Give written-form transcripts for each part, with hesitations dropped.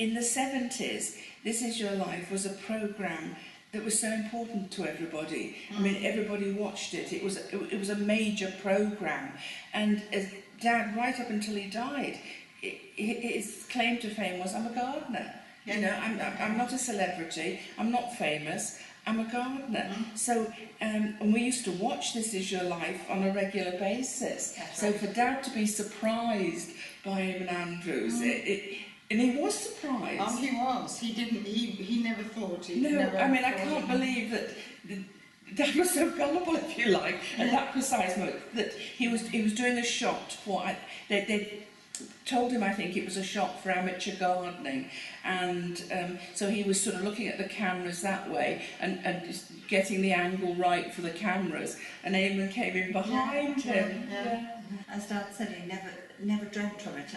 in the 70s, This Is Your Life was a programme that was so important to everybody. I mean, everybody watched it. It was a major programme. And as Dad, right up until he died, his claim to fame was, I'm a gardener. You know, I'm not a celebrity, I'm not famous, I'm a gardener. So, and we used to watch This Is Your Life on a regular basis. So for Dad to be surprised by Eamonn Andrews, and he was surprised. Oh, he was. He didn't. He never thought. I mean, I can't believe that Dad was so gullible, if you like, at that precise moment. That he was doing a shot for. They told him, I think it was a shot for amateur gardening, and so he was sort of looking at the cameras that way and just getting the angle right for the cameras. And Eamonn came in behind him. As Dad said, he never dreamt of it,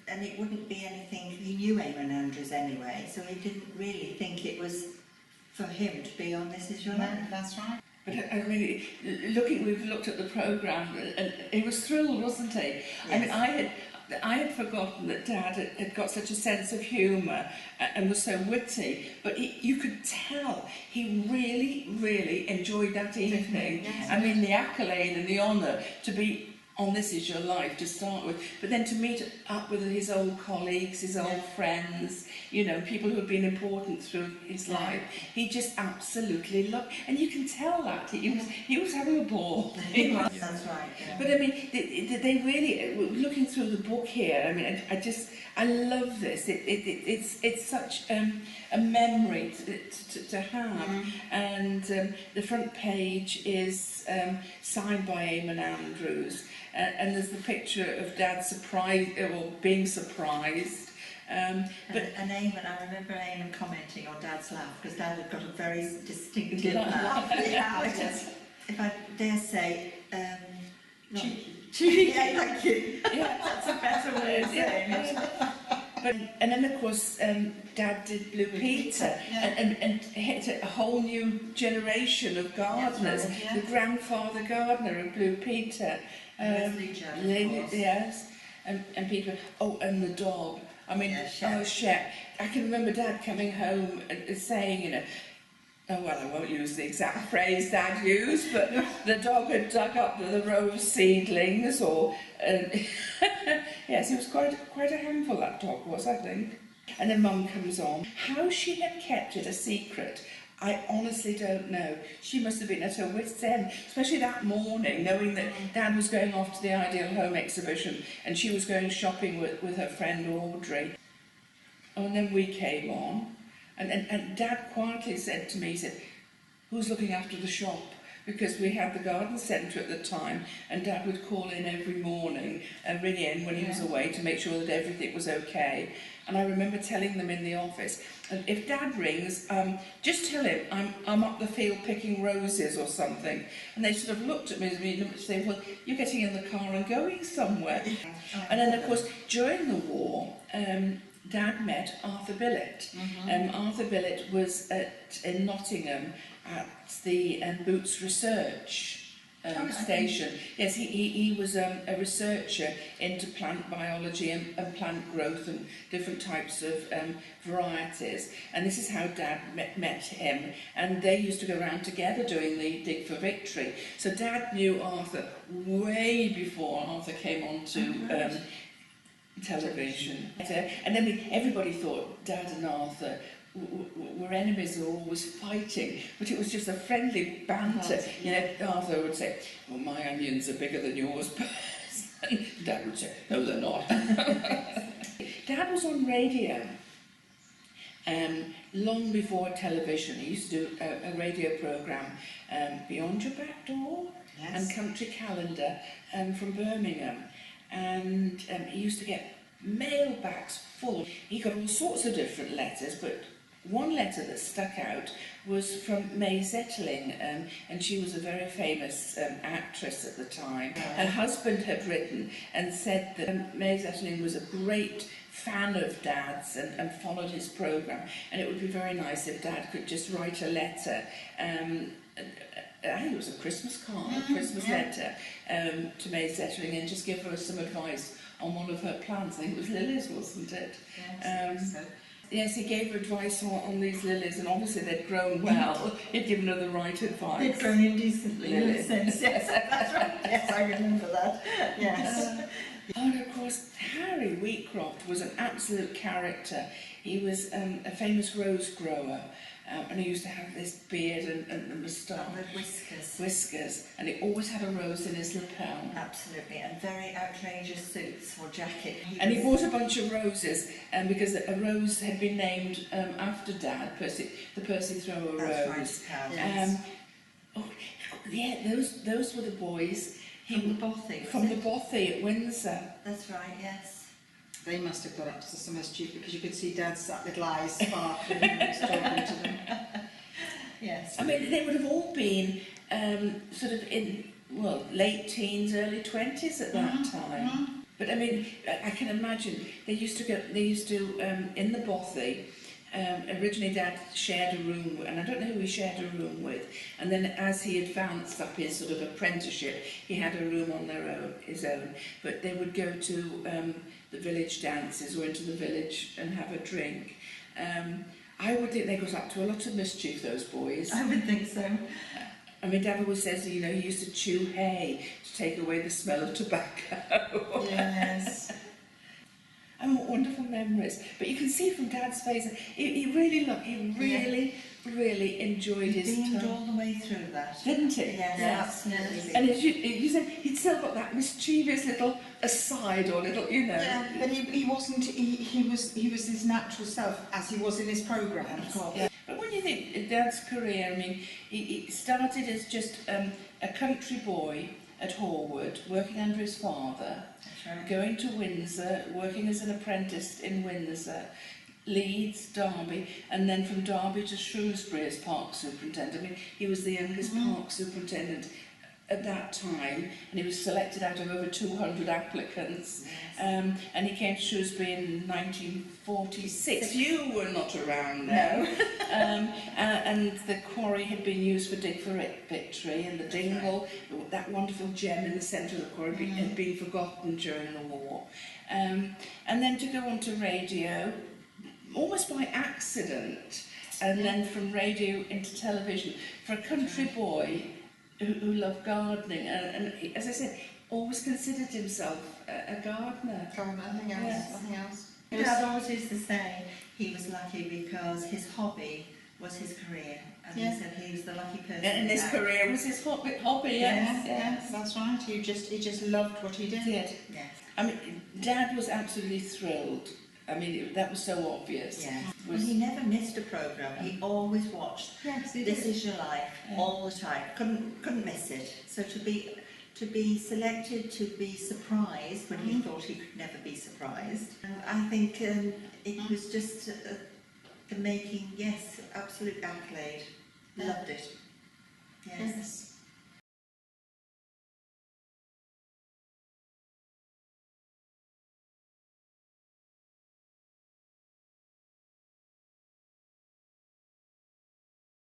and it wouldn't be anything. He knew Eamonn Andrews anyway, so he didn't really think it was for him to be on This Is Your Life. That's right. But I mean, we've looked at the programme, and he was thrilled, wasn't he? Yes. I mean, I had forgotten that Dad had got such a sense of humour and was so witty, but you could tell he really, really enjoyed that evening. Yes. I mean, the accolade and the honour to be on This Is Your Life to start with, but then to meet up with his old colleagues, his old friends, you know, people who had been important through his life. He just absolutely loved, and you can tell that he was having a ball. That's right. Yeah. But I mean, they really, looking through the book here, I mean, I love this. It's such a memory to have. And the front page is signed by Eamonn Andrews. And there's the picture of Dad being surprised. And Eamonn, I remember Eamonn commenting on Dad's laugh, because Dad had got a very distinctive laugh. If I dare say, cheeky. Yeah, thank you. Yeah, that's a better way of saying it. And then, of course, Dad did Blue Peter and hit a whole new generation of gardeners. The grandfather gardener of Blue Peter. Yes. And people, and the dog. I mean, Shep. I can remember Dad coming home and saying, you know, oh, well, I won't use the exact phrase Dad used, but the dog had dug up the row of seedlings, or yes, it was quite a handful, that dog was, I think. And then Mum comes on. How she had kept it a secret, I honestly don't know. She must have been at her wit's end, especially that morning, knowing that Dad was going off to the Ideal Home exhibition and she was going shopping with her friend Audrey. Oh, and then we came on, and Dad quietly said to me, he said, who's looking after the shop? Because we had the garden centre at the time, and Dad would call in every morning and ring in when he was away to make sure that everything was okay. And I remember telling them in the office, and if Dad rings, just tell him I'm up the field picking roses or something. And they sort of looked at me and said, well, you're getting in the car and going somewhere. And then, of course, during the war, Dad met Arthur Billett. Arthur Billett was in Nottingham at the Boots Research station. Yes, he was a researcher into plant biology and plant growth and different types of varieties. And this is how Dad met him. And they used to go around together doing the Dig for Victory. So Dad knew Arthur way before Arthur came on to television. And then everybody thought Dad and Arthur were enemies who were always fighting, but it was just a friendly banter. You know, Arthur would say, well, my onions are bigger than yours. And Dad would say, no, they're not. Dad was on radio long before television. He used to do a radio programme, Beyond Your Back Door, and Country Calendar from Birmingham. And he used to get mailbags full. He got all sorts of different letters, but one letter that stuck out was from May Zetterling, and she was a very famous actress at the time. Her husband had written and said that May Zetterling was a great fan of Dad's and followed his programme, and it would be very nice if Dad could just write a letter. I think it was a Christmas card, a Christmas letter to May Zetterling, and just give her some advice on one of her plants. I think it was lilies, wasn't it? Yes, so. Yes, he gave her advice on these lilies, and obviously they'd grown well. He'd given her the right advice. They'd grown indecently in a Lily. sense. Yes, that's right. Yes, I remember that. Yes. And of course, Harry Wheatcroft was an absolute character. He was a famous rose grower, and he used to have this beard and a moustache. With whiskers. Whiskers, and he always had a rose in his lapel. Absolutely, and very outrageous suits or jacket. And he bought a bunch of roses, because a rose had been named after Dad, the Percy Thrower That's rose. right, yes. Oh, yeah, those were the boys. From the Bothy, From the Bothy at Windsor. That's right, yes. They must have got up to somewhere stupid because you could see Dad's little eyes sparkling when he was talking to them. Yes. I mean, they would have all been sort of in, well, late teens, early 20s at that time. But I mean, I can imagine they used to in the Bothy. Originally Dad shared a room, and I don't know who he shared a room with, and then as he advanced up his sort of apprenticeship, he had a room on his own, but they would go to the village dances or into the village and have a drink. I would think they got up to a lot of mischief, those boys. I would think so. I mean, Dad always says, he used to chew hay to take away the smell of tobacco. Yes. And what wonderful memories. But you can see from Dad's face, he really enjoyed his Beamed time. all the way through that. Didn't he? Yes, absolutely. And as you said, he'd still got that mischievous little aside or little, Yeah, but he wasn't. He was his natural self as he was in his programmes. Yeah. But when you think of Dad's career, I mean, he started as just a country boy at Horwood, working under his father. Right. Going to Windsor, working as an apprentice in Windsor, Leeds, Derby, and then from Derby to Shrewsbury as park superintendent. I mean, he was the youngest park superintendent at that time, and he was selected out of over 200 applicants. Yes. And he came to Shrewsbury in 1946. You were not around then. No. And the quarry had been used for dig for victory, and the dingle, that wonderful gem in the centre of the quarry, had been forgotten during the war. And then to go on to radio, almost by accident, and then from radio into television. For a country boy who loved gardening, and as I said, always considered himself a gardener. Nothing else. Yes. Nothing else. Dad always used to say he was lucky because his hobby was his career, and he said he was the lucky person. And his career was his hobby. Yes. That's right. He just loved what he did. Yes. I mean, Dad was absolutely thrilled. I mean, that was so obvious. Yeah. And he never missed a programme. He always watched. Yes, he This did. Is Your Life all the time. Couldn't miss it. So to be selected, to be surprised when he thought he could never be surprised. And I think it was just the making, yes, absolute accolade. Loved it. Yes.